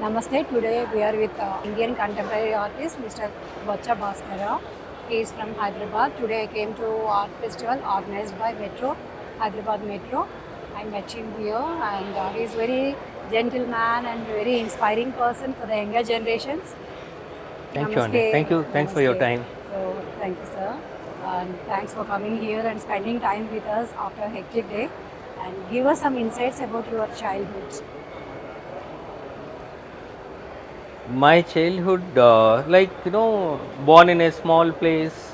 Namaste. Today we are with Indian contemporary artist Mr. Botcha Bhaskar. He is from Hyderabad. Today I came to art festival organized by Metro, Hyderabad Metro. I met him here and he is very gentleman and very inspiring person for the younger generations. Thank you, Andy. Namaste. Thank you. Thanks for your Namaste. time. So thank you, sir. And thanks for coming here and spending time with us after a hectic day. And give us some insights about your childhood. My childhood, born in a small place,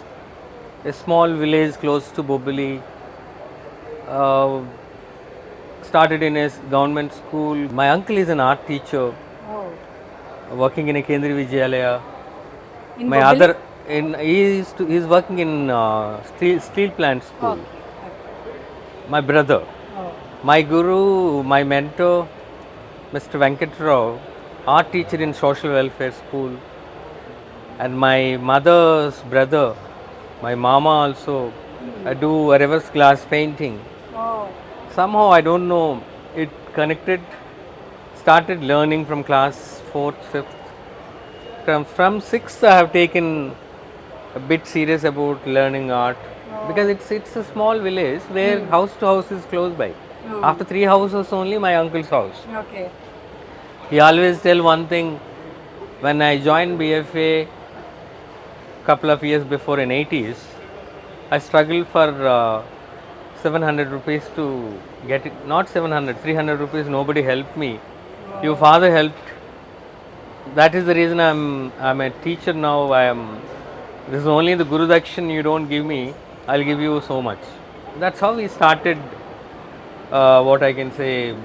a small village close to Bobili. Uh, Started in a government school. My uncle is an art teacher, Oh, working in a Kendriya Vidyalaya. in My Bobili? other, he's working in steel plant school. Okay. My brother, Oh, my guru, my mentor, Mr. Venkatrao, art teacher in social welfare school. And my mother's brother, my mama also, I do a reverse glass painting. oh, Somehow I don't know, it connected, started learning from class 4th, 5th. From 6th I have taken a bit serious about learning art because it's a small village where house to house is close by. After 3 houses only my uncle's house. okay. He always tell one thing, when I joined BFA couple of years before in 80s, I struggled for 700 rupees to get it. Not 700, 300 rupees. Nobody helped me. Your father helped. That is the reason I'm a teacher now. This is only the Guru Dakshin you don't give me. I'll give you so much. That's how he started. What I can say,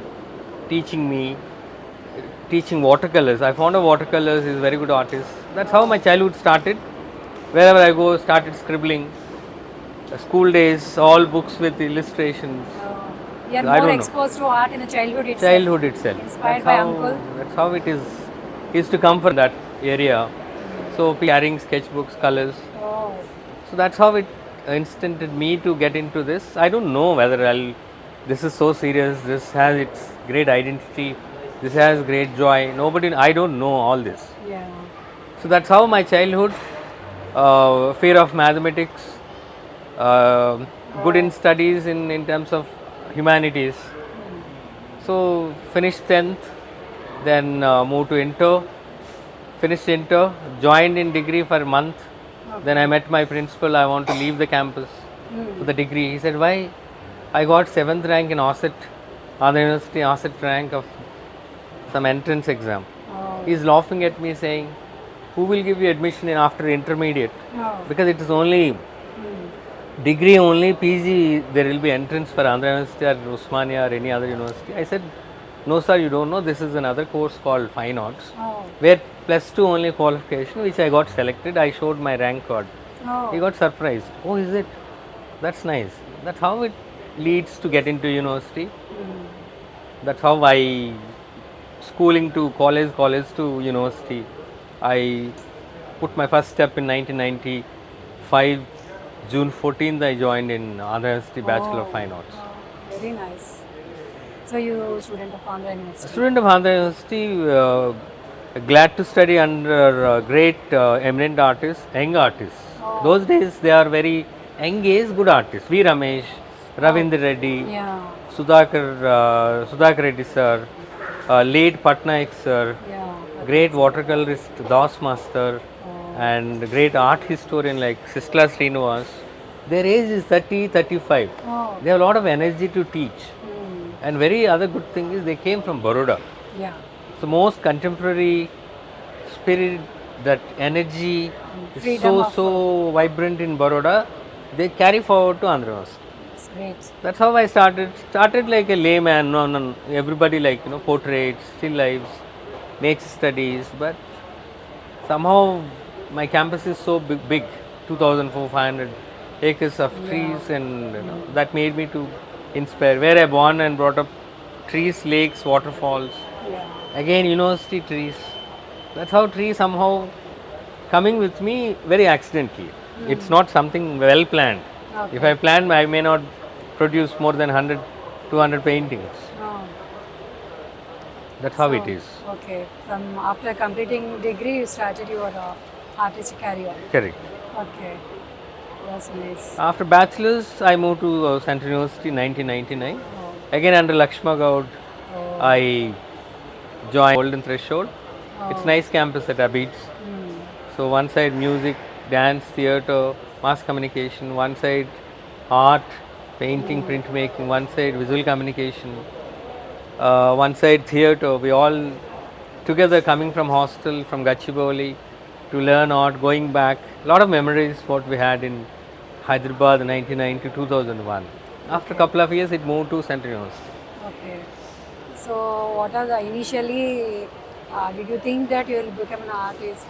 teaching me, teaching watercolors. I found a watercolors is very good artist. That's how my childhood started. Wherever I go, started scribbling. School days, all books with illustrations. You are I more don't know. exposed to art in the childhood itself. Childhood itself. Inspired by uncle. That's how it is. He used to come from that area. So carrying sketchbooks, colors. Oh, So that's how it instincted me to get into this. I don't know whether this is so serious. This has its great identity. This has great joy. I don't know all this. yeah. So that's how my childhood, fear of mathematics, good in studies in terms of humanities. So finished 10th, then moved to inter, finished inter, joined in degree for a month. Then I met my principal, I want to leave the campus for the degree. He said, why? I got 7th rank in OSET, Andhra University OSET rank of some entrance exam. Oh, He's laughing at me saying, who will give you admission in after intermediate? no. Because it is only degree only, PG there will be entrance for Andhra University or Usmania or any other university. I said, no sir, you don't know, this is another course called Fine Arts, Oh, where +2 only qualification, which I got selected. I showed my rank card. He oh, got surprised. Oh, is it? That's nice. That's how it leads to get into university. That's how I schooling to college, college to university. I put my first step in 1995. June 14th, I joined in Andhra University Bachelor of Fine Arts. very nice. So you student of Andhra University. Student of Andhra University, glad to study under great eminent artists, young artists. Those days they are very young age, good artists. V. Ramesh, Ravindra Reddy, Yeah, Sudhakar Reddy sir, late Patnaik sir, yeah. great watercolorist Das Master, and great art historian like Sistla Srinivas. Their age is 30, 35. Oh, They have a lot of energy to teach. And very other good thing is they came from Baroda. yeah. So most contemporary spirit, that energy is freedom of so vibrant in Baroda, they carry forward to Andhra University. It's great. That's how I started. Started like a layman, no, everybody like portraits, still lives, nature studies, but somehow my campus is so big 2,400 acres of trees, and that made me to inspire. Where I born and brought up, trees, lakes, waterfalls. Yeah. Again, university trees. That's how trees somehow coming with me very accidentally. It's not something well planned. Okay. If I plan, I may not produce more than 100, 200 paintings. Oh, That's how it So, is. okay. From after completing degree, you started your artistic career. Correct. Okay, that's nice. After bachelor's, I moved to Central University in 1999. Oh, Again under Lakshma Gaud, oh, I joined Golden Threshold. It's oh. nice campus at Abids. Mm. So one side music, dance, theatre, mass communication. One side art, painting, printmaking. One side visual communication. One side theatre. We all together coming from hostel from Gachibowli to learn art, going back. A lot of memories what we had in Hyderabad 1990 to 2001. After a Okay. couple of years, it moved to Central University. Okay. So, what are the initially? Did you think that you will become an artist?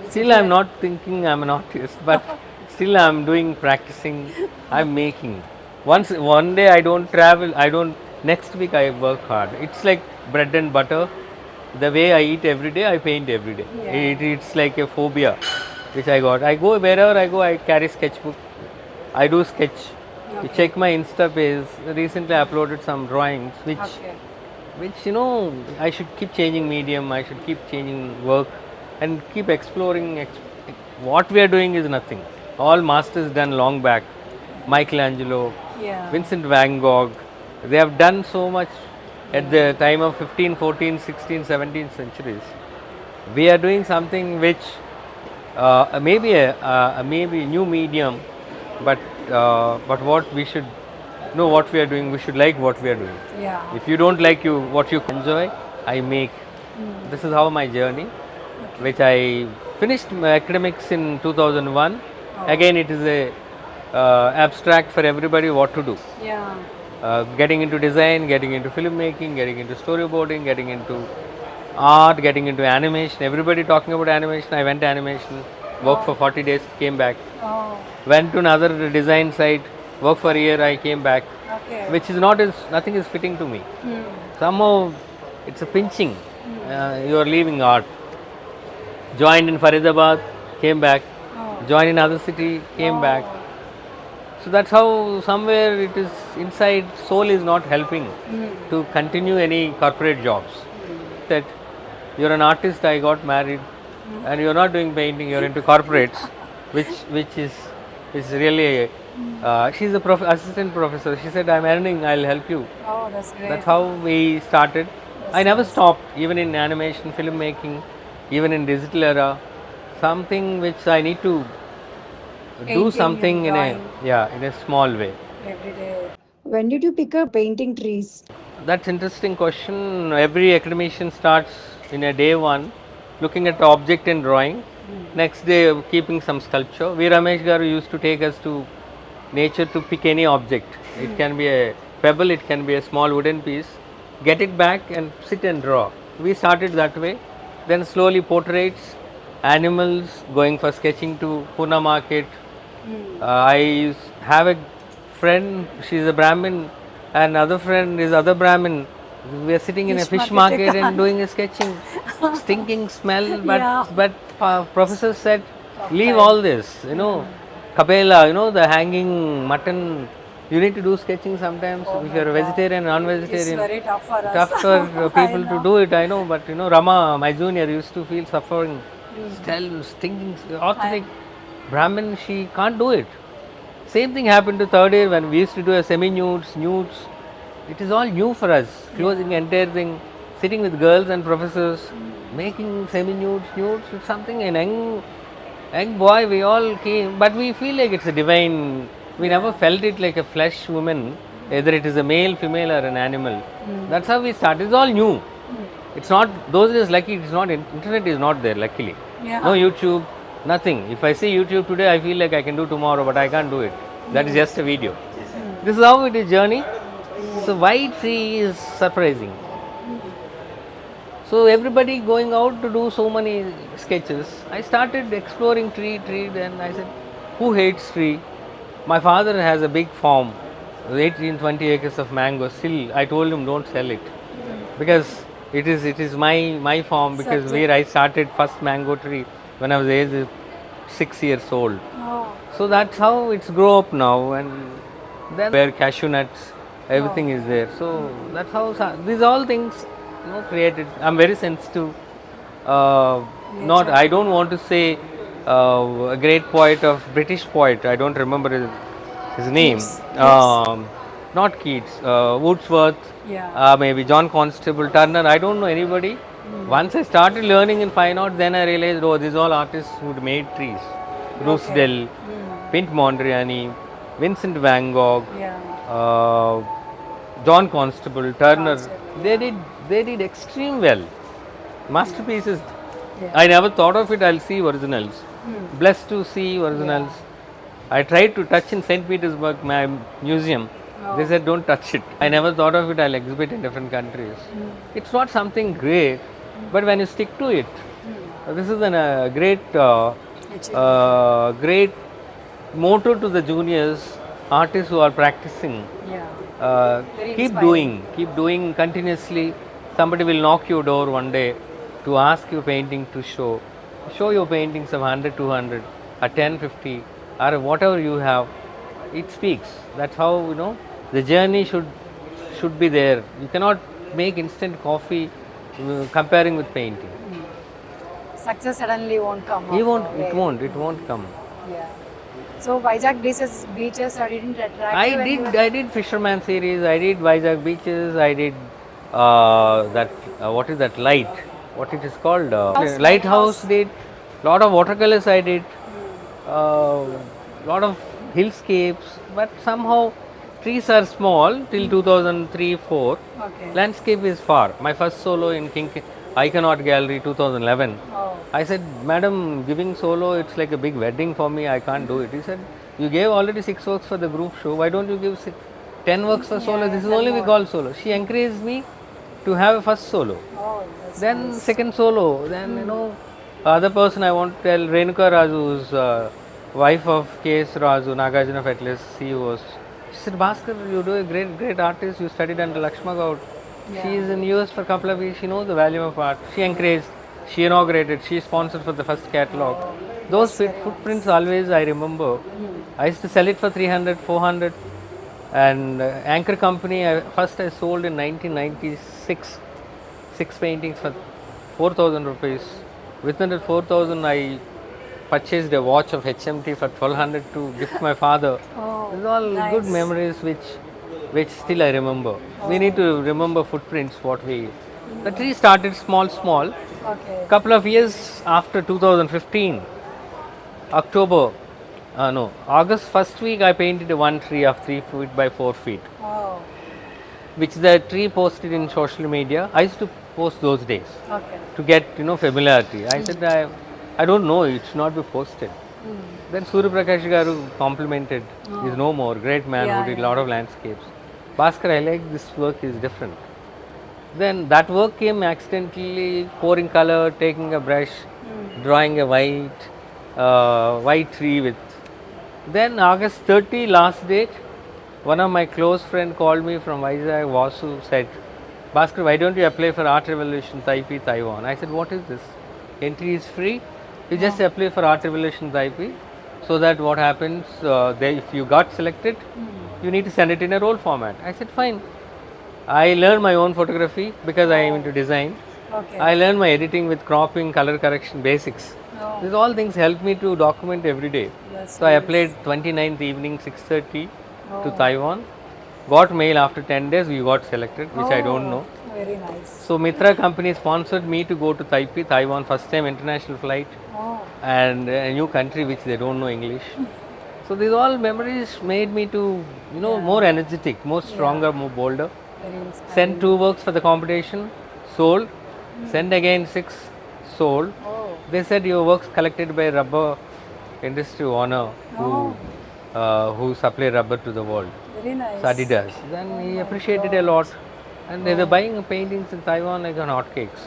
Still, I'm not thinking I'm an artist, but still, I'm doing practicing. I'm making. One day, I don't travel. I don't. Next week, I work hard. It's like bread and butter. The way I eat every day, I paint every day. Yeah. It's like a phobia, which I got. I go wherever I go. I carry sketchbook. I do sketch. You Okay. check my Insta page. Recently, I uploaded some drawings, Okay. which I should keep changing medium. I should keep changing work, and keep exploring. What we are doing is nothing. All masters done long back. Michelangelo, Yeah. Vincent van Gogh. They have done so much at the time of 15, 14, 16, 17th centuries. We are doing something which maybe new medium, but what we should know what we are doing. We should like what we are doing. Yeah. If you don't like what you enjoy, I make. This is how my journey, which I finished my academics in 2001. Oh. Again, it is a abstract for everybody what to do. Yeah. Getting into design, getting into filmmaking, getting into storyboarding, getting into art, getting into animation. Everybody talking about animation. I went to animation, worked for 40 days, came back. Oh. Went to another design site, worked for a year, I came back. Okay. Which is nothing is fitting to me. Somehow it's a pinching. You are leaving art. Joined in Faridabad, came back. Oh. Joined in other city, came back. So that's how somewhere it is inside soul is not helping to continue any corporate jobs. That you're an artist, I got married, and you're not doing painting, you're into corporates, which is really. She's a assistant professor. She said, I'm earning, I'll help you. Oh, that's great. That's how we started. I never stopped, even in animation, filmmaking, even in digital era. Something which I need to do Painting something and in a small way. every day. When did you pick up painting trees? That's interesting question. Every academician starts in a day one, looking at the object and drawing. Next day, keeping some sculpture. We Ramesh Garu used to take us to nature to pick any object. It can be a pebble, it can be a small wooden piece. Get it back and sit and draw. We started that way. Then slowly portraits, animals, going for sketching to Pune market. I have a friend, she's a Brahmin, and other friend is other Brahmin. We are sitting in a Fish fish market market and doing a sketching. Stinking smell, but professor said, leave all this, kapela, the hanging mutton. You need to do sketching sometimes. If you are a vegetarian, non-vegetarian, It's very tough for us. tough for people to do it, I know, but Rama, my junior, used to feel suffering, still stinking, authentic Brahmin, she can't do it. Same thing happened to third year when we used to do a semi-nudes, nudes. It is all new for us, closing entire thing, sitting with girls and professors, making semi-nudes, nudes, it's something, an young boy, we all came, but we feel like it's a divine, we never felt it like a flesh woman, either it is a male, female or an animal. That's how we started, it's all new. It's not, those days lucky, it's not, internet is not there luckily. Yeah. No YouTube, nothing. If I see YouTube today, I feel like I can do tomorrow, but I can't do it. That is just a video. This is how it is journey. So white tree is surprising. So everybody going out to do so many sketches. I started exploring tree, then I said, who hates tree? My father has a big farm, 18, 20 acres of mango. Still, I told him don't sell it because it is my farm, because where I started first mango tree when I was age 6 years old. Oh. So that's how it's grow up now, and then where cashew nuts, everything is there. So that's how these all things created. I'm very sensitive. Not, I don't want to say a great poet of British poet. I don't remember his name. Not Keats. Wordsworth. Yeah. Maybe John Constable, Turner. I don't know anybody. Once I started learning in fine art, then I realized, oh, these all artists who made trees. Rosedale, Pint Mondrian, Vincent Van Gogh, Yeah. uh, John Constable, Turner. They did extreme well. Masterpieces. Yeah. I never thought of it. I'll see originals. Blessed to see originals. I tried to touch in St. Petersburg, my museum. They said don't touch it. I never thought of it. I'll exhibit in different countries. It's not something great, but when you stick to it, this is a great motto to the juniors artists who are practicing. Yeah. Very Keep inspiring. doing continuously. Somebody will knock your door one day to ask you painting to show. Show your paintings of 100, 200, or 10, 50, or whatever you have. It speaks. That's how the journey should be there. You cannot make instant coffee comparing with painting. Success suddenly won't come. It up, won't. okay. It won't come. Yeah. So Vizag beaches didn't attract you when you were- I did Fisherman series. I did Vizag beaches. I did that. What is that light? What it is called? Lighthouse. Did lot of watercolors. I did lot of hillscapes. But somehow trees are small till 2003-4. Okay. Landscape is far. My first solo in Icon Art Gallery 2011. Oh. I said, Madam, giving solo, it's like a big wedding for me. I can't do it. He said, you gave already 6 works for the group show. Why don't you give 10 works for solo? This is only we call solo. She encouraged me to have a first solo. Oh, that's Then nice. second solo. Then other person I want to tell, Renuka Raju, who's wife of K.S. Raju, Nagarjuna Fetlis, CEOs. She said, Bhaskar, you do a great artist. You studied under Lakshma Gaud. Yeah. She is in US for a couple of years. She knows the value of art. She encouraged. She inaugurated. She sponsored for the first catalog. Those footprints always I remember. I used to sell it for 300, 400. And Anchor Company, first I sold in 1996. 6 paintings for 4,000 rupees. Within that 4,000, I purchased a watch of HMT for 1,200 to gift my father. Oh, These are all nice. good memories which still I remember. We need to remember footprints what we. The tree started small. Okay. Couple of years after 2015, August first week I painted one tree of 3 feet by 4 feet, Oh. which the tree posted in social media. I used to post those days Okay. to get familiarity. I said I don't know, it should not be posted. Then Surya Prakash Garu complimented. He's no more, great man Yeah, who did a yeah. lot of landscapes. Bhaskar, I like this work is different. Then that work came accidentally, pouring color, taking a brush, drawing a white tree with. Then August 30, last date, one of my close friend called me from Vizag, Vasu, said, Bhaskar, why don't you apply for Art Revolution Taipei, Taiwan? I said, what is this? Entry is free. You just apply for Art Revolution Taipei. So that what happens, if you got selected, you need to send it in a roll format. I said, fine. I learned my own photography because I am into design. Okay. I learned my editing with cropping, color correction, basics. Oh. These all things help me to document every day. That's So I nice. applied 29th evening, 6:30 Oh. to Taiwan. Got mail after 10 days, we got selected, which I don't know. Very nice. So Mitra company sponsored me to go to Taipei, Taiwan, first time international flight, Oh. and a new country which they don't know English. So these all memories made me to, more energetic, more stronger, more bolder. Very inspiring. Sent 2 works for the competition, sold. Send again 6, sold. Oh. They said your works collected by Rubber Industry Owner who supply rubber to the world. Very nice. So Adidas. Then he appreciated a lot. And they were buying paintings in Taiwan like on hotcakes.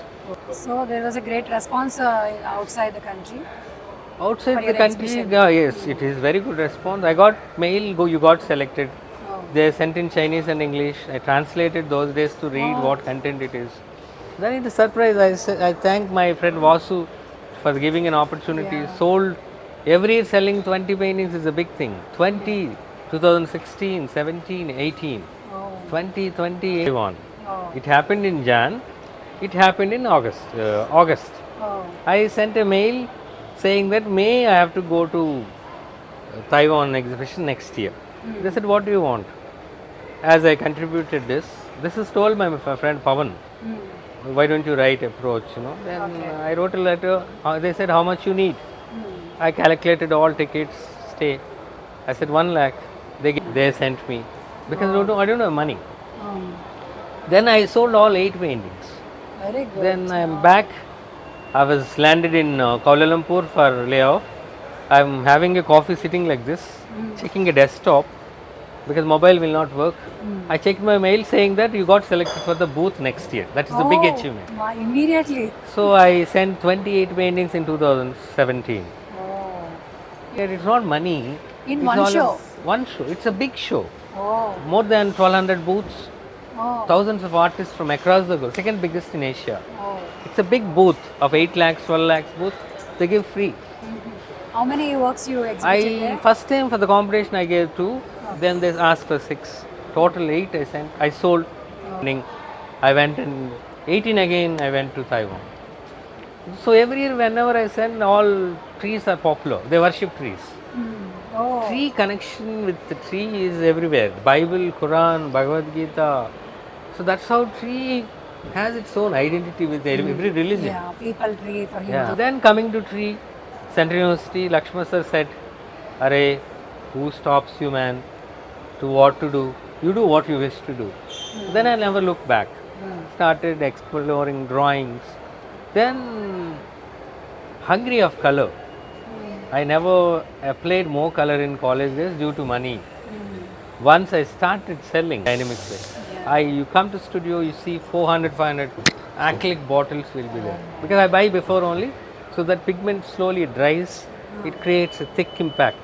So there was a great response outside the country. Outside For the your country, exhibition. yes, it is very good response. I got mail, you got selected. Oh. They sent in Chinese and English. I translated those days to read what content it is. Then it is surprise. I thank my friend Vasu for giving an opportunity. Yeah. Sold every year selling 20 paintings is a big thing. 20, 2016, 17, 18, Oh. 20, 21. Oh. It happened in Jan. It happened in August. August. Oh. I sent a mail saying that May I have to go to Taiwan exhibition next year. They said, what do you want? As I contributed this is told by my friend Pavan. Why don't you write approach, you know? Then Okay. I wrote a letter. They said, how much you need? I calculated all tickets, stay. I said 1 lakh. They sent me because I don't have money. Um, Then I sold all 8 paintings. Very good. Then I am back. I was landed in Kuala Lumpur for layoff. I am having a coffee sitting like this, checking a desktop because mobile will not work. I checked my mail saying that you got selected for the booth next year. That is the big achievement. Immediately. So I sent 28 paintings in 2017. Oh. Yeah, it's not money. In It's one all show? One show. It's a big show. Oh. More than 1200 booths. Oh. Thousands of artists from across the world. Second biggest in Asia. Oh. It's a big booth of 8 lakhs, 12 lakhs booth. They give free. How many works you exhibited there? First time for the competition I gave 2. Then they asked for 6. Total 8 I sent. I sold. I went in 18 again. I went to Taiwan. So every year whenever I send, all trees are popular. They worship trees. Oh. Tree connection with the tree is everywhere. Bible, Quran, Bhagavad Gita. So that's how tree has its own identity with every religion. Yeah, people tree for him. Yeah. Then coming to tree, Central University, Lakshma sir said, "Arey, who stops you, man? To what to do? You do what you wish to do." Then I never looked back. Started exploring drawings. Then hungry of color. I never applied more color in college days due to money. Once I started selling dynamic way. You come to studio, you see 400, 500 acrylic bottles will be there. Because I buy before only, so that pigment slowly dries, it creates a thick impact.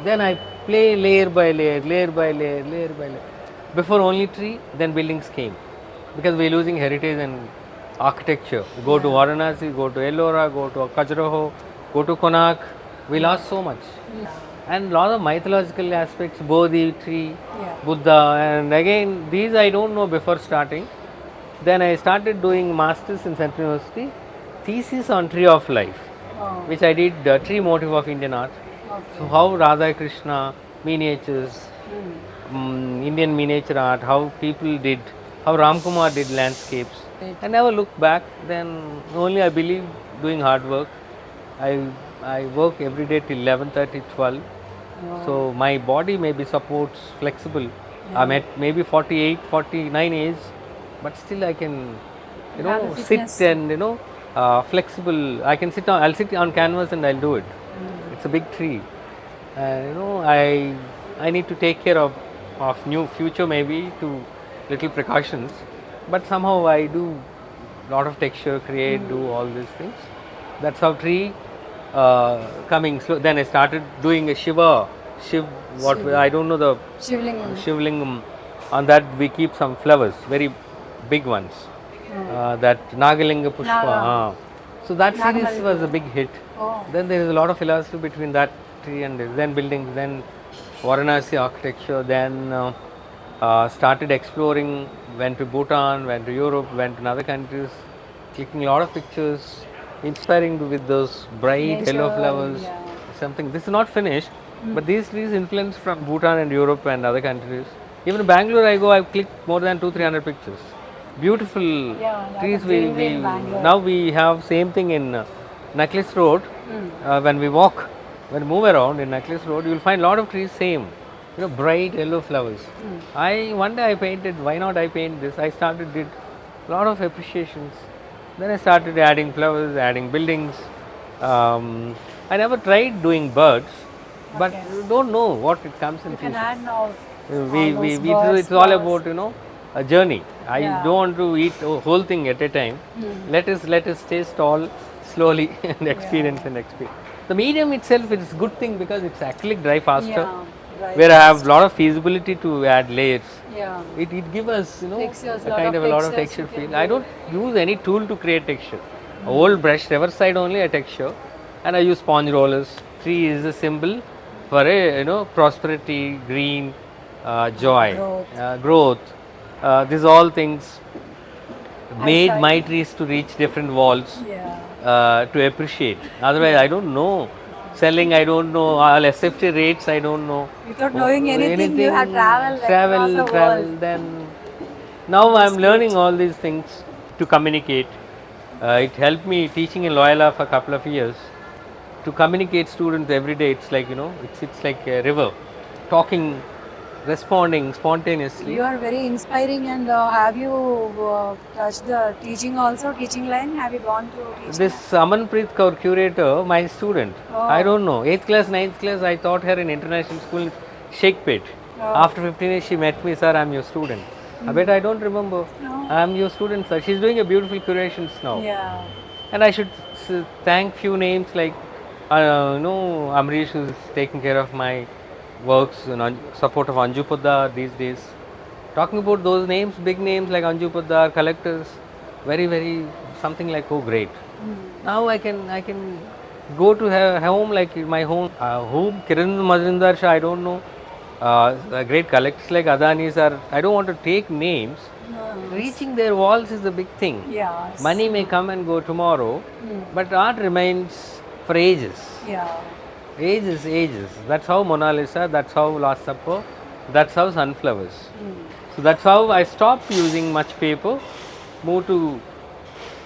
Then I play layer by layer, layer by layer, layer by layer. Before only tree, then buildings came. Because we're losing heritage and architecture. Go to Varanasi, go to Ellora, go to Khajuraho, go to Konark. We lost so much. And lot of mythological aspects, Bodhi tree, Buddha, and again these I don't know before starting. Then I started doing masters in Central University, thesis on tree of life, which I did tree motive of Indian art. So how Radha Krishna miniatures, Indian miniature art, how people did, how Ramkumar did landscapes. I never looked back. Then only I believe doing hard work. I work every day till 11:30, 12. So my body maybe supports flexible. I'm at maybe 48, 49 age, but still I can, sit and flexible. I can sit on. I'll sit on canvas and I'll do it. It's a big tree, and I need to take care of new future maybe to little precautions, but somehow I do lot of texture, create, do all these things. That's how tree coming slow. Then I started doing a Shiv, I don't know the Shivlingam. Shivlingam. On that we keep some flowers, very big ones. That Nagalinga Pushpa. So that series was a big hit. Then there is a lot of philosophy between that tree and this. Then buildings, then Varanasi architecture, then started exploring, went to Bhutan, went to Europe, went to other countries, clicking a lot of pictures, inspiring with those bright yellow flowers. Something. This is not finished, but these trees influence from Bhutan and Europe and other countries. Even Bangalore I go, I've clicked more than 200-300 pictures. Beautiful trees. Now we have same thing in Necklace Road. When we walk, when we move around in Necklace Road, you will find a lot of trees same. Bright yellow flowers. One day I painted. Why not I paint this? I did a lot of appreciations. Then I started adding flowers, adding buildings. I never tried doing birds, but you don't know what it comes in. You can add now. It's all about a journey. I don't want to eat the whole thing at a time. Let us taste all slowly and experience. The medium itself is a good thing because it's acrylic dry faster. Where I have a lot of feasibility to add layers. It gives us a lot of texture feel. I don't use any tool to create texture. Old brush, reverse side only a texture, and I use sponge rollers. Tree is a symbol for a prosperity, green, joy, growth. These all things made saw my it. trees to reach different walls Yeah. to appreciate. Otherwise, I don't know selling. I don't know all SFT rates. I don't know Without knowing anything, you anything. have traveled Travel, across the travel. world. Then now That's I'm great. learning all these things to communicate. It helped me teaching in Loyola for a couple of years to communicate students every day. It's like it's like a river, talking, responding spontaneously. You are very inspiring. And have you touched the teaching also? Teaching line? Have you gone to teaching This line? Amanpreet Kaur curator, my student, I Oh. don't know, 8th class, 9th class, I taught her in international school in Shakepet. Oh. After 15 years, she met me, sir, I'm your student. I bet I don't remember. No. I'm your student, sir. She's doing a beautiful curations now. Yeah. And I should thank few names like, Amrish, who's taking care of my works and support of Anju Poddar these days. Talking about those names, big names like Anju Poddar, collectors, very, very something like, oh, great. Now I can go to her home, like my home, Kiran Mazindar Shah, I don't know. Great collectors like Adani's are, I don't want to take names. Reaching their walls is the big thing. Yes. Money may come and go tomorrow, but art remains for ages. Yeah. Ages, ages. That's how Mona Lisa, that's how Last Supper, that's how Sunflowers. So that's how I stopped using much paper, moved to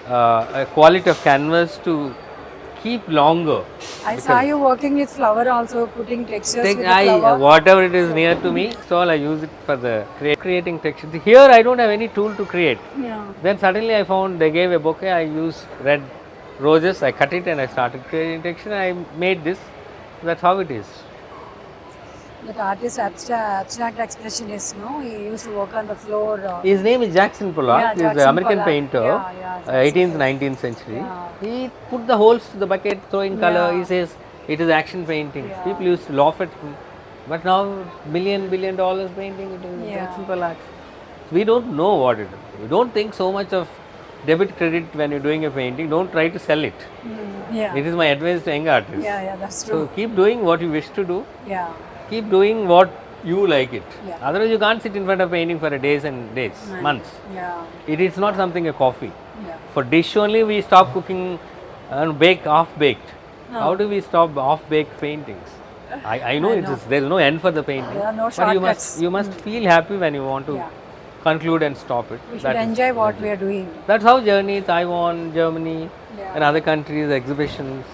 a quality of canvas to keep longer. I saw you working with flower also, putting textures with the I, flower. whatever it is near to me, so all I use it for the creating texture. Here I don't have any tool to create. Yeah. Then suddenly I found they gave a bouquet, I used red roses, I cut it and I started creating texture. I made this. That's how it is. That artist, abstract expressionist, no? He used to work on the floor. His name is Jackson Pollock. Yeah, He's Jackson the American Pollock. painter, Yeah, yeah, 18th, 19th century. Yeah. He put the holes to the bucket, throwing color. Yeah. He says it is action painting. Yeah. People used to laugh at him. But now, billion dollars painting, it is Yeah. Jackson Pollock. We don't know what it is. We don't think so much of debit credit when you're doing a painting. Don't try to sell it. Yeah. It is my advice to young artists. Yeah, that's So true. keep doing what you wish to do. Yeah. Keep doing what you like it. Yeah. Otherwise, you can't sit in front of painting for days and days, months. Yeah. It is not something a coffee. Yeah. For dish only, we stop cooking and bake half baked. How do we stop half baked paintings? I know it is. There is no end for the painting. There are no but shortcuts. you must feel happy when you want to Yeah. conclude and stop it. We should That is- enjoy what we are doing. That's how journey, Taiwan, Germany, Yeah. and other countries, exhibitions,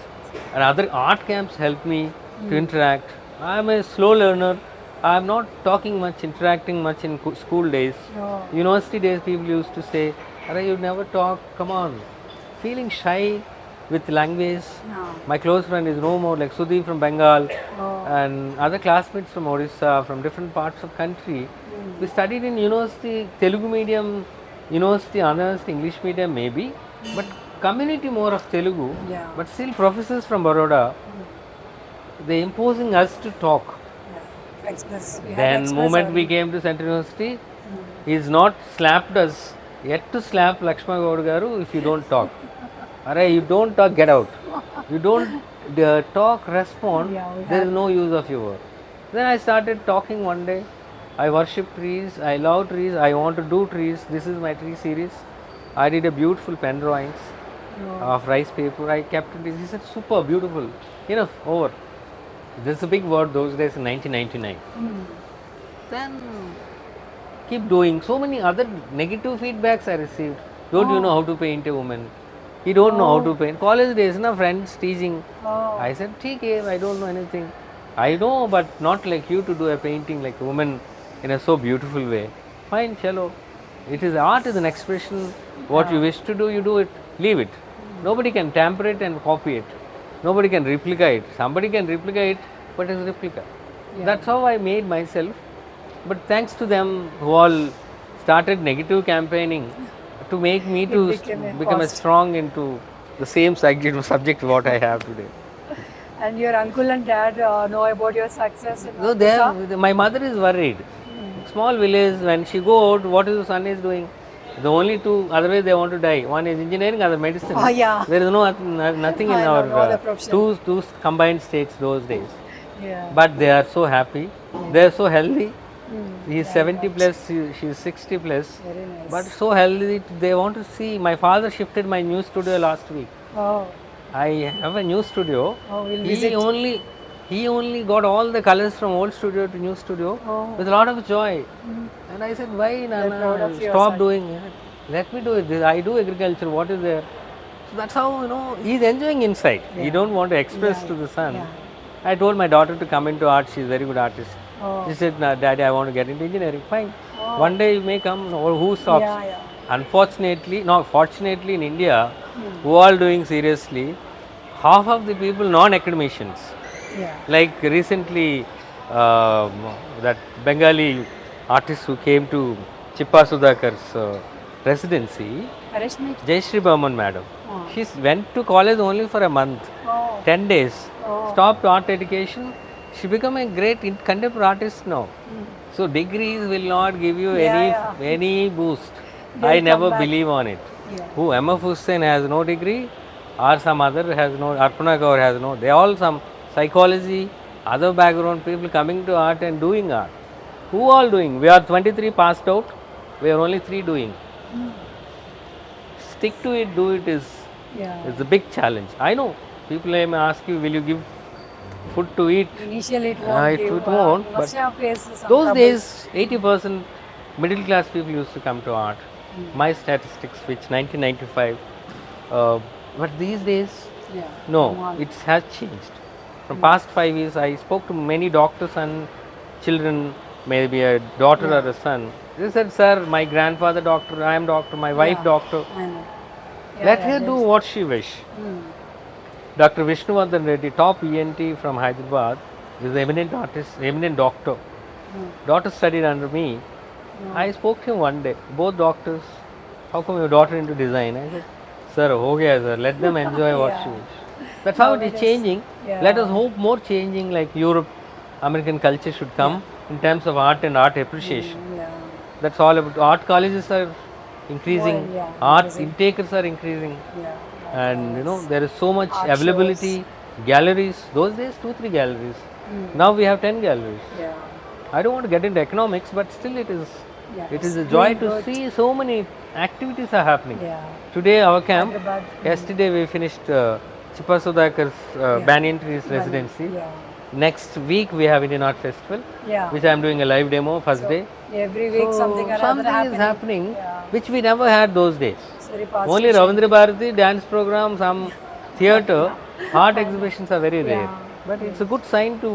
and other art camps help me to interact. I am a slow learner. I am not talking much, interacting much in school days. Oh. University days, people used to say, "Arey, you never talk, come on." Feeling shy with language. No. My close friend is no more, like Sudhi from Bengal Oh. and other classmates from Odisha, from different parts of country. We studied in university, Telugu medium, university honors, English medium maybe, but community more of Telugu. Yeah. But still professors from Baroda, they imposing us to talk. Yeah. Express. We have Then express moment our- we came to Central University, he's not slapped us, yet to slap Lakshma Gaur Garu if you don't talk. Alright, you don't talk, get out. You don't talk, respond, Yeah, we there is no use of your work. Then I started talking one day. I worship trees, I love trees, I want to do trees. This is my tree series. I did a beautiful pen drawings of rice paper. I kept it. He said, super beautiful. Enough, over. This is a big word those days in 1999. Then keep doing. So many other negative feedbacks I received. Don't you know how to paint a woman? You don't know how to paint. College days, na friends teasing. Oh. I said, "ठीक है, I don't know anything. I know, but not like you to do a painting like a woman in a so beautiful way. Fine, chalo. It is art is an expression. What you wish to do, you do it. Leave it. Nobody can tamper it and copy it. Nobody can replicate it. Somebody can replicate, but it's a replica. That's how I made myself. But thanks to them who all started negative campaigning to make me to become a strong into the same subject what I have today. And your uncle and dad know about your success? So my mother is worried. Small village, when she go out, what is the son is doing? The only two, otherwise they want to die. One is engineering, other medicine. Oh, yeah. There is nothing in I know, our no other profession. two combined states those days. Yeah. But they are so happy. They are so healthy. He's 70 plus, she's 60 plus. Very nice. But so healthy, they want to see. My father shifted my new studio last week. Oh, I have a new studio. oh, we'll He visit. only got all the colors from old studio to new studio Oh. with a lot of joy. And I said, why, proud Nana? of your Stop son. doing it. Let me do it. I do agriculture. What is there? So that's how, he's enjoying inside. He don't want to express to the son. Yeah. I told my daughter to come into art. She's a very good artist. Oh. She said, "Nah, Daddy, I want to get into engineering." Fine. One day you may come, or who stops? Yeah. Unfortunately, no, fortunately in India, who are doing seriously, half of the people non-academicians. Yeah. Like recently, that Bengali artist who came to Chippa Sudhakar's residency, Arrangement. Jayashree Burman madam. Oh. She went to college only for a month, Oh. 10 days, Oh. stopped art education. She became a great contemporary artist now. So degrees will not give you any boost. I never believe on it. Yeah. Who M.F. Hussain has no degree, or some other has no, Arpana Kaur has no, they all some psychology, other background people coming to art and doing art. Who all doing? We are 23 passed out, we are only 3 doing. Stick to it, do it is Yeah. a big challenge. I know people may ask you, will you give food to eat? Initially it won't it give, won't, must but have faced some those troubles. days 80% middle class people used to come to art. My statistics, which 1995, but these days, Yeah. no, Come on. it has changed. From past 5 years, I spoke to many doctors and children, maybe a daughter or a son. They said, "Sir, my grandfather doctor, I am doctor, my wife doctor. I know. Let her do what she wish." Dr. Vishnuvardhan Reddy, top ENT from Hyderabad, is an eminent artist, eminent doctor. Daughter studied under me. I spoke to him one day, both doctors. How come your daughter into design? I said, "Sir, ho gaya sir, let them enjoy what she wish." That's how it is changing. Let us hope more changing, like Europe, American culture should come in terms of art and art appreciation. Yeah. That's all about. Art colleges are increasing, art intakers are increasing, and there is so much availability. Galleries, those days 2-3 galleries. Now we have 10 galleries. Yeah. I don't want to get into economics, but still it is a joy to see so many activities are happening. Yeah. Today our camp, Hyderabad. yesterday we finished Chippa Sudhakar's Banyan Trees residency. Yeah. Next week we have Indian Art Festival, Yeah. which I am doing a live demo first day. Every week something or other Something is happening, Yeah. which we never had those days. It's very positive. Only Ravindra Bharati, dance program, some theatre, art exhibitions are very rare. But it's a good sign to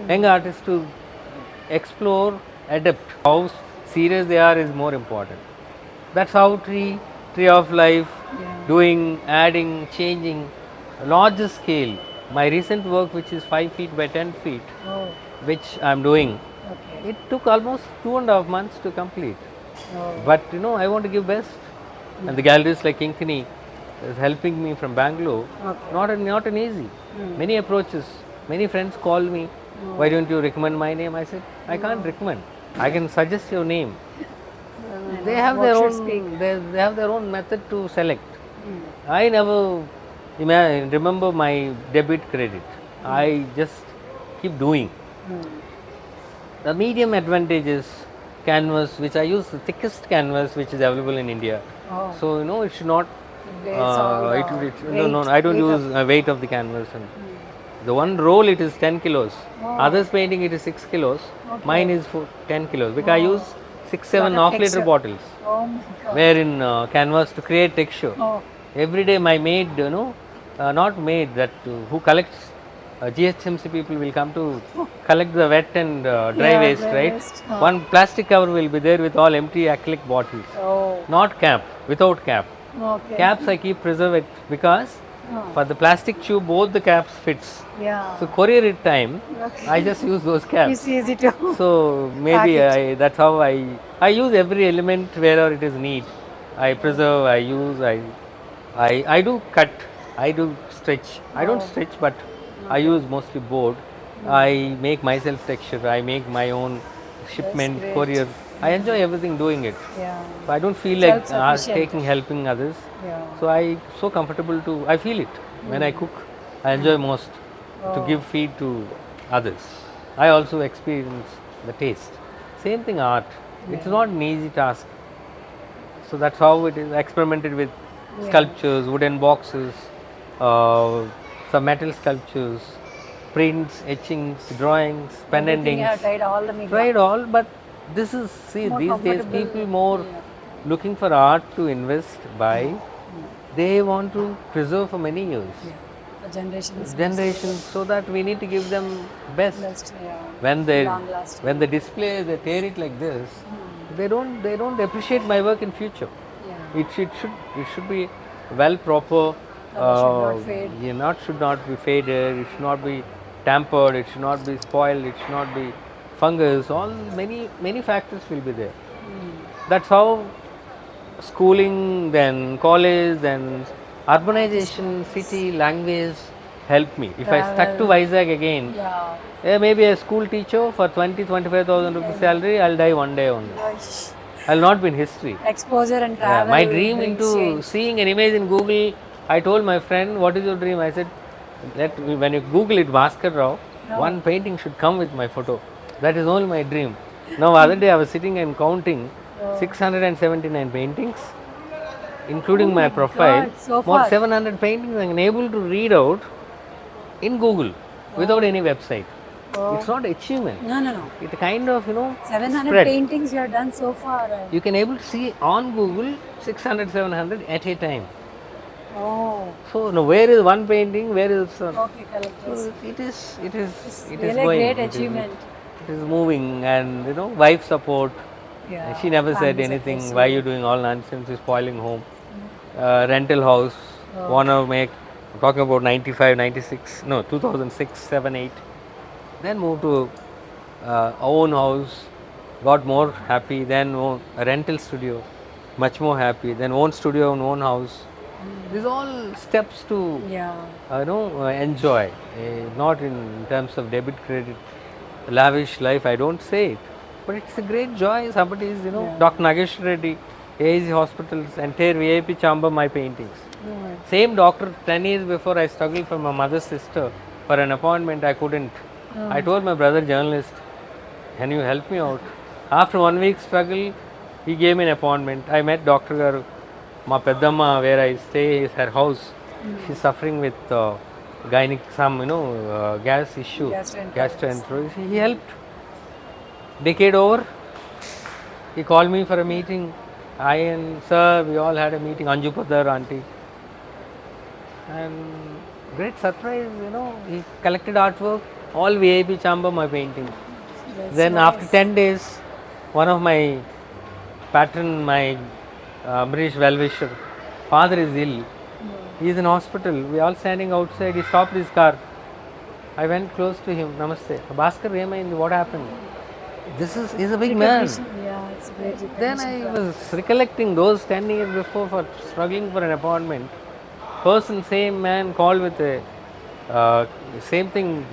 young artists to explore, adapt. How serious they are is more important. That's how tree of life, doing, adding, changing, larger scale. My recent work, which is 5 feet by 10 feet, Oh. which I'm doing, Okay. it took almost 2.5 months to complete. Oh. But I want to give best. And the galleries like Kinkini is helping me from Bangalore. Okay. Not an easy. Many approaches. Many friends call me. Why don't you recommend my name? I said, I can't recommend. I can suggest your name. They have their own. They have their own method to select. I never remember my debit credit. I just keep doing. The medium advantages canvas, which I use the thickest canvas which is available in India. Oh. So it should not. It's all, No, I don't use weight of the canvas. And the one roll it is 10 kilos. Others painting it is 6 kilos. Mine is 10 kilos because I use 6-7 half-liter bottles. Oh my God. Where in canvas to create texture. Oh. Every day my maid, not maid, that who collects, GHMC people will come to collect the wet and dry waste, right? waste. One plastic cover will be there with all empty acrylic bottles. Oh. Not cap, without cap. Okay. Caps I keep preserve it because for the plastic tube both the caps fits. Yeah. So courier it time, I just use those caps. It's easy to. So maybe that's how I use every element wherever it is need. I preserve, I use, I do cut, I do stretch. I don't stretch, but I use mostly board. I make myself texture. I make my own shipment, courier. I enjoy everything doing it. Yeah. I don't feel like Self-sufficient. helping others. Yeah. So I so comfortable to. I feel it when I cook. I enjoy most to give feed to others. I also experience the taste. Same thing art. It's not an easy task. So that's how it is experimented with sculptures, wooden boxes, some metal sculptures, prints, etchings, drawings, pen Everything you endings. have tried all the media. Tried all, but this is, see, More these days comfortable. people more looking for art to invest by. They want to preserve for many years, For generations. generations, so that we need to give them best. Best, When they long lasting. when they display, they tear it like this. They don't appreciate my work in future. Yeah. It should be well proper. Should not fade. Should not be faded. It should not be tampered. It should not be spoiled. It should not be fungus. All many factors will be there. That's how schooling, then college, then urbanization, city, language helped me. If I stuck to Vizag again, maybe a school teacher for 25,000 rupees salary, I'll die one day only. I'll not be in history. Exposure and travel. My dream brings into change. seeing an image in Google, I told my friend, what is your dream? I said, when you Google it, Bhaskar Rao, one painting should come with my photo. That is only my dream. Now, other day I was sitting and counting 679 paintings, including my profile. God, so More far. 700 paintings I am able to read out in Google without any website. It's not achievement. No. It's a kind of, 700 spread. paintings you have done so far. You can able to see on Google 600, 700 at a time. Oh, So now where is one painting? Where is okay, collectors. so it is Really going. great It is- achievement. It is moving, and wife support. Yeah. She never said Family anything. support, Why you doing all nonsense? You're spoiling home. Rental house. Wanna make? I'm talking about 95, 96. No, 2006, 7, 8. Then moved to own house. Got more happy. Then a rental studio. Much more happy. Then own studio and own house. These all steps to enjoy. Not in terms of debit credit, lavish life. I don't say it, but it's a great joy. Somebody is Dr. Nagesh Reddy, AAC Hospitals, entire VIP chamber, my paintings. Same doctor 10 years before I struggled for my mother's sister for an appointment. I couldn't. I told my brother journalist, can you help me out? After 1 week struggle, he gave me an appointment. I met Dr. Garu. Ma Peddamma, where I stay, is her house. She's suffering with gynec, gas issue, gastroenterologist. He helped. Decade over, he called me for a meeting. I and sir, we all had a meeting. Anju Padar, auntie, and great surprise. He collected artwork, all VIP chamber, my painting. Then after 10 days, one of my patron, my Amrish well-wisher, father is ill. He is in hospital. We all standing outside. He stopped his car. I went close to him. Namaste. Bhaskar, what happened? He's a big man. Yeah, it's great. Then I was recollecting those 10 years before for struggling for an appointment. Same man called with a same thing,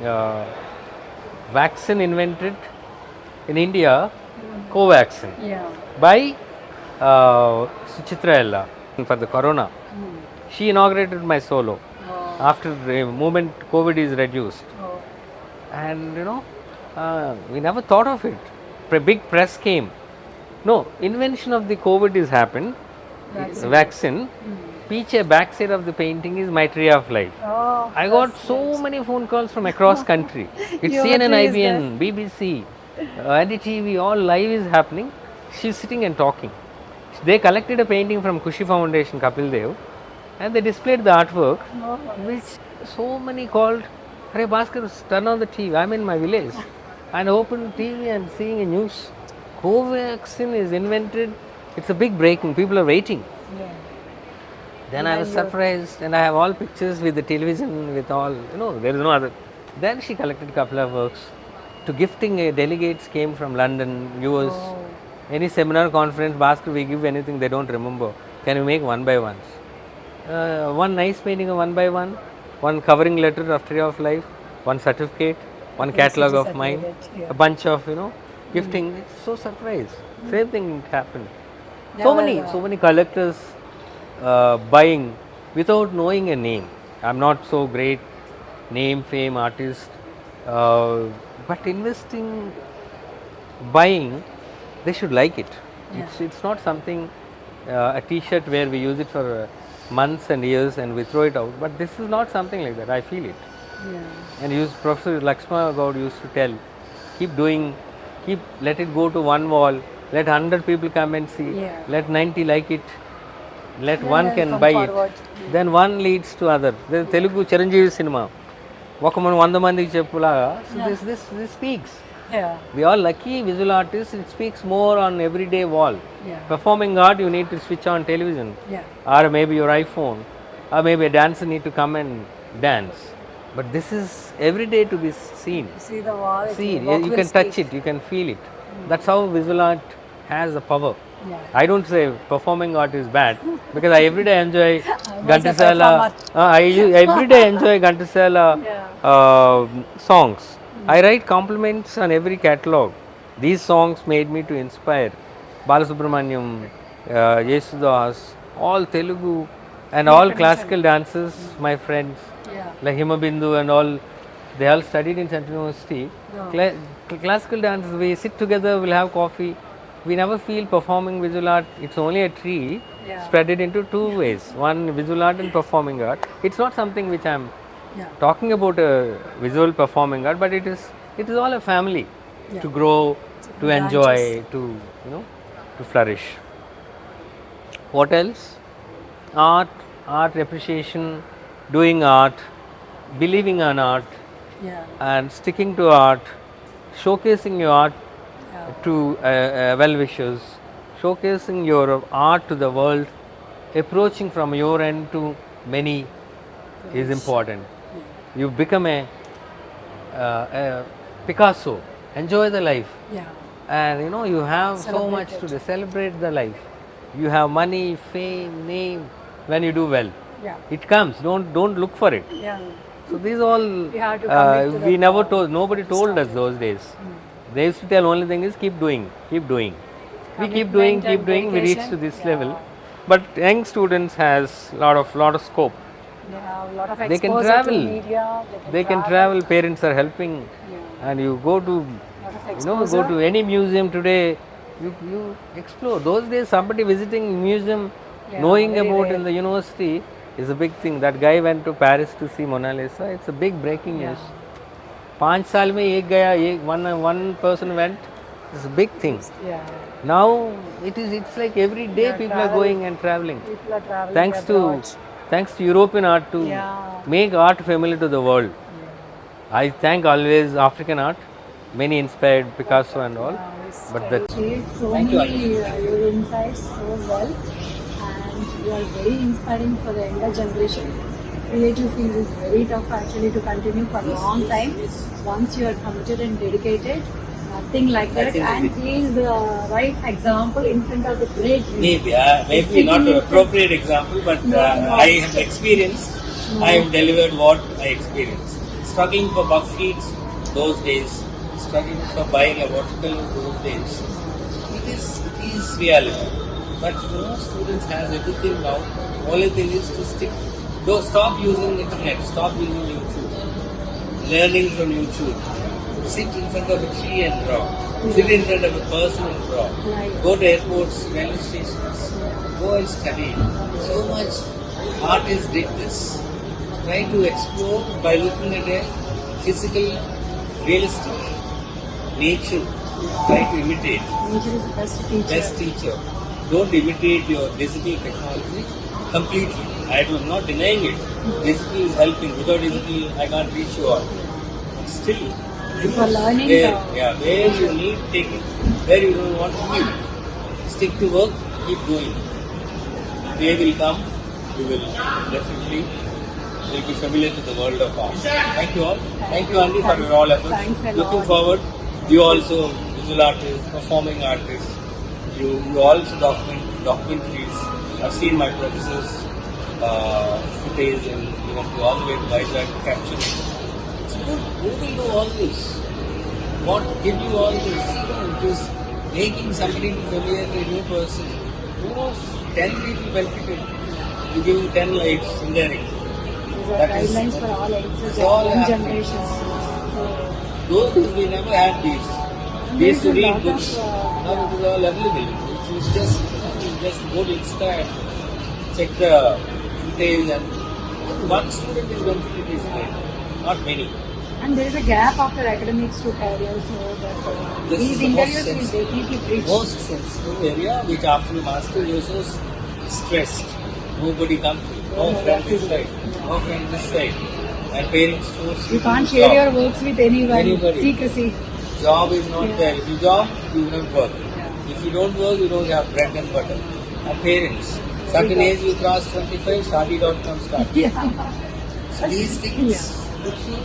vaccine invented in India, Covaxin, by Suchitra Ella for the corona. She inaugurated my solo. After the moment COVID is reduced. And we never thought of it. Big press came. No, invention of the COVID is happened. Vaccine. Backside of the painting is my tree of life. I got so many phone calls from across country. It's CNN, IBN, BBC, NDTV, all live is happening. She's sitting and talking. They collected a painting from Kushi Foundation, Kapil Dev, and they displayed the artwork, which so many called, "Hey Bhaskar, turn on the TV. I'm in my village." And open TV and seeing a news. Covaxin is invented. It's a big breaking. People are waiting. Then I was surprised, and I have all pictures with the television, with all, there is no other. Then she collected a couple of works. To gifting, delegates came from London, US. Any seminar, conference, Bhaskar, we give anything they don't remember. Can you make one by ones? One nice painting of one by one covering letter of Tree of Life, one certificate, one catalog of mine, a bunch of, gifting. It's so surprised. Same thing happened. So many collectors buying without knowing a name. I'm not so great name, fame, artist, but investing, buying they should like it. Yeah. It's not something, a t-shirt where we use it for months and years and we throw it out, but this is not something like that. I feel it. Yeah. And Professor Lakshma God used to tell, keep doing, let it go to one wall, let 100 people come and see, Yeah. let 90 like it, let Then one they'll can come buy forward. it, then one leads to other. The Telugu Chiranjeevi cinema, ఒక మనం 100 మందికి చెప్పులాగా, so this speaks. Yeah. We are lucky visual artists, it speaks more on everyday wall. Yeah. Performing art, you need to switch on television, Yeah. or maybe your iPhone, or maybe a dancer need to come and dance. But this is every day to be seen. See the wall. See, walk you will can touch speak. it, you can feel it. That's how visual art has the power. Yeah. I don't say performing art is bad because I every day enjoy a Ghantasala. Every day enjoy Ghantasala songs. I write compliments on every catalog. These songs made me to inspire. Balasubramaniam, Yesudas, all Telugu and all classical dancers, my friends, Yeah. like Himabindu and all, they all studied in Central University. Yeah. Classical dancers, we sit together, we'll have coffee. We never feel performing visual art, it's only a tree, Yeah. spread it into two ways, one visual art and performing art. It's not something which I'm Yeah. talking about a visual performing art, but it is all a family Yeah. to grow, to branches. enjoy, to to flourish. What else? Art appreciation, doing art, believing on art, Yeah. and sticking to art, showcasing your art Yeah. to well-wishers, showcasing your art to the world, approaching from your end to many is important. You become a Picasso, enjoy the life, Yeah. and you have so Celebrate much to it. do, celebrate the life. You have money, fame, name when you do well. Yeah. It comes, don't look for it. Yeah. So these all You have to commit to we the never goal. told, nobody told us those days. They used to tell only thing is keep doing, keep doing. We keep doing, Commitment and we reach to dedication. this Yeah. level. But young students has lot of scope. They have a lot of They can exposure travel. to media. They can travel. Parents are helping, Yeah. and you go to Lot of go exposure. to any museum today. You explore. Those days, somebody visiting museum, Yeah, knowing very about rare. in the university is a big thing. That guy went to Paris to see Mona Lisa. It's a big breaking Yeah. news. 5 साल में एक गया, one person went. It's a big thing. Yeah. Now it's like every day Yeah, people are travel. going and traveling. People are traveling Thanks abroad. to European art to Yeah. make art familiar to the world. I thank always African art. Many inspired Picasso and all. But that So Thank you, many your insights so well, and you are very inspiring for the younger generation. Creative field is very tough actually to continue for a long time. Once you are committed and dedicated, nothing like that. And he is the right example in front of the great. Maybe not an appropriate example, but No. I have experienced, I have delivered what I experienced. Struggling for buck sheets those days, struggling for buying a watercolor those days. It is reality. But students has everything now. Only thing is to stick. Don't stop using internet, stop using YouTube. Learning from YouTube. Sit in front of a tree and draw. Sit in front of a person and draw. Right. Go to airports, railway stations. Go and study. So much artists did this. Try to explore by looking at a physical, realistic nature. Try to imitate. Nature is the best teacher. Best teacher. Don't imitate your digital technology completely. I am not denying it. Digital is helping. Without digital, I can't reach you all. But still, For learning, where you need, take it. Where you don't want to leave. Stick to work, keep going. Day will come, you will definitely will be familiar to the world of art. Thank you all. Thank you, Andy, for your all efforts. Thanks a Looking lot. forward, you also visual artists, performing artists. You also document documentaries. I've seen my professors' footage and even to all the way to Vizag to capture it. It's good. Who will do all this? What give you all this? It is making somebody familiar to a new person. Who knows? 10 people benefited. You give 10 lives indirectly. these are That is- guidelines for all youngsters, it's all young happening. generations. So, Those days we never had these. We there used is to a read lot books. of Now it is all available. It's just you just go to Insta and check the details, and one student is benefited is there, not many. And there is a gap after academics to career, so that This these is the most interviews will sensitive, definitely bridge. most sensitive area which after you master you're so stressed. Nobody comes to you. No friend this side, no friend this side. And parents force You to can't do share job. your works with anyone. Anybody. Secrecy. Job is not Yeah. there. If you job, you don't work. Yeah. If you don't work, you don't have bread and butter. And parents, certain age you cross 25, shadi.com start. Yeah. So these things, Yeah.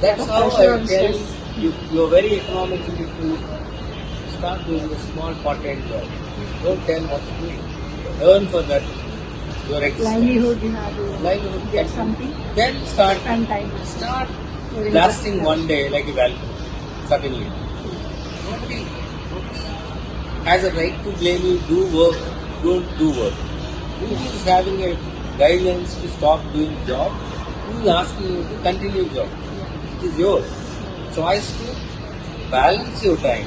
that's how Pressure I and tell stress. you, you're very economically to start doing a small part-time job. Don't tell what to do. Earn for that, your existence. Livelihood, you have to Livelihood. get something. Then start Spend time. blasting one day like a valve, suddenly. Nobody has a right to blame you. Do work, don't do work. Who is having a guidelines to stop doing job? Who is asking you to continue job? It is your choice to balance your time,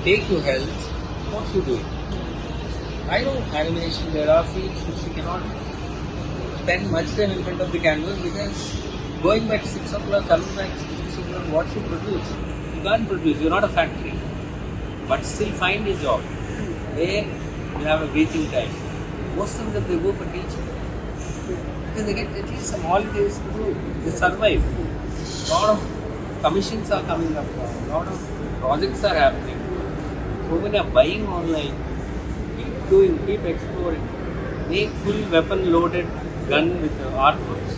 take your health, what you do. I know animation, there are fields which you cannot spend much time in front of the canvas because going back 6 o'clock, coming back 6 o'clock, what you produce? You can't produce, you're not a factory. But still find a job where you have a breathing time. Most of them they go for teaching. Because they get at least some holidays to do. They survive. Lot of commissions are coming up now. Lot of projects are happening. So many are buying online. Keep doing, keep exploring. Make full weapon loaded gun with artworks.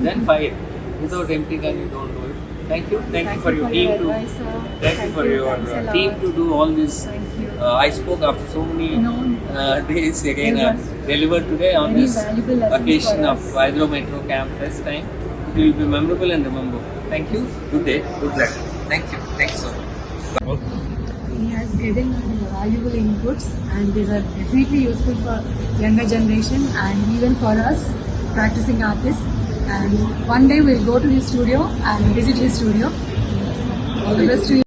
Then fire. Without empty gun you don't do it. Thank you. Thank you for your team to advice, sir. thank you for your Thanks a lot. team to do all this. Thank you. I spoke after so many No. days again. It was Delivered today on very this valuable lessons occasion for of us. Hydro Metro Camp first time. It will be memorable and remember. Thank you. Good day. Good luck. Thank you. Thanks so much. He has given valuable inputs, and these are definitely useful for younger generation and even for us practicing artists. And one day we'll go to his studio and visit his studio. All the best to you.